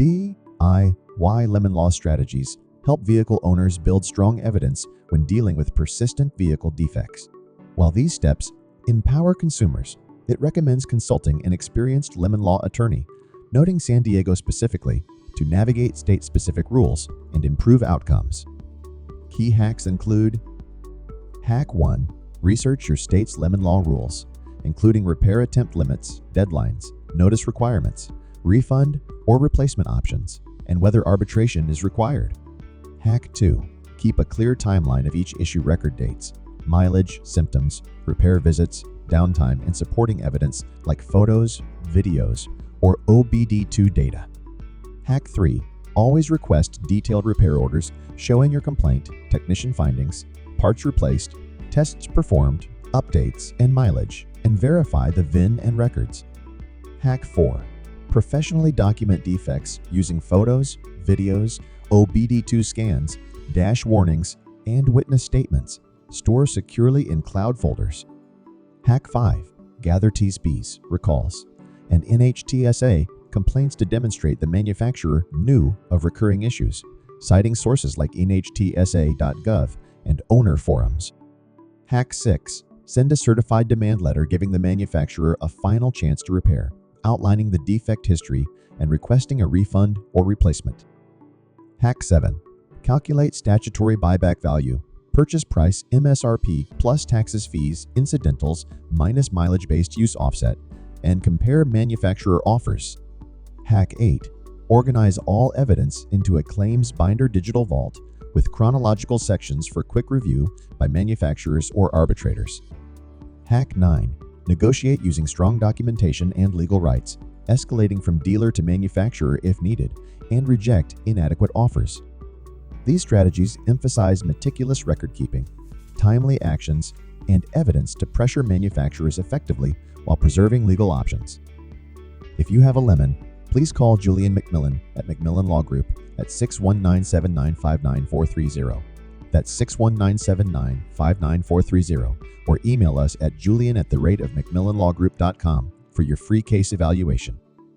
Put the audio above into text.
DIY lemon law strategies help vehicle owners build strong evidence when dealing with persistent vehicle defects. While these steps empower consumers, it recommends consulting an experienced lemon law attorney, noting San Diego specifically, to navigate state-specific rules and improve outcomes. Key hacks include: Hack 1. Research your state's lemon law rules, including repair attempt limits, deadlines, notice requirements, refund or replacement options, and whether arbitration is required. Hack 2. Keep a clear timeline of each issue record dates, mileage, symptoms, repair visits, downtime, and supporting evidence like photos, videos, or OBD2 data. Hack 3. Always request detailed repair orders showing your complaint, technician findings, parts replaced, tests performed, updates, and mileage, and verify the VIN and records. Hack 4. Professionally document defects using photos, videos, OBD2 scans, dash warnings, and witness statements. Store securely in cloud folders. Hack 5. Gather TSPs, recalls, and NHTSA complaints to demonstrate the manufacturer knew of recurring issues, citing sources like nhtsa.gov and owner forums. Hack 6. Send a certified demand letter giving the manufacturer a final chance to repair, outlining the defect history and requesting a refund or replacement. Hack 7. Calculate statutory buyback value, purchase price MSRP plus taxes, fees, incidentals minus mileage-based use offset, and compare manufacturer offers. Hack 8. Organize all evidence into a claims binder digital vault with chronological sections for quick review by manufacturers or arbitrators. Hack 9. Negotiate using strong documentation and legal rights, escalating from dealer to manufacturer if needed, and reject inadequate offers. These strategies emphasize meticulous record-keeping, timely actions, and evidence to pressure manufacturers effectively while preserving legal options. If you have a lemon, please call Julian McMillan at McMillan Law Group at 619-7959430. That's 619-7959430, or email us at julian@McMillanLawGroup.com for your free case evaluation.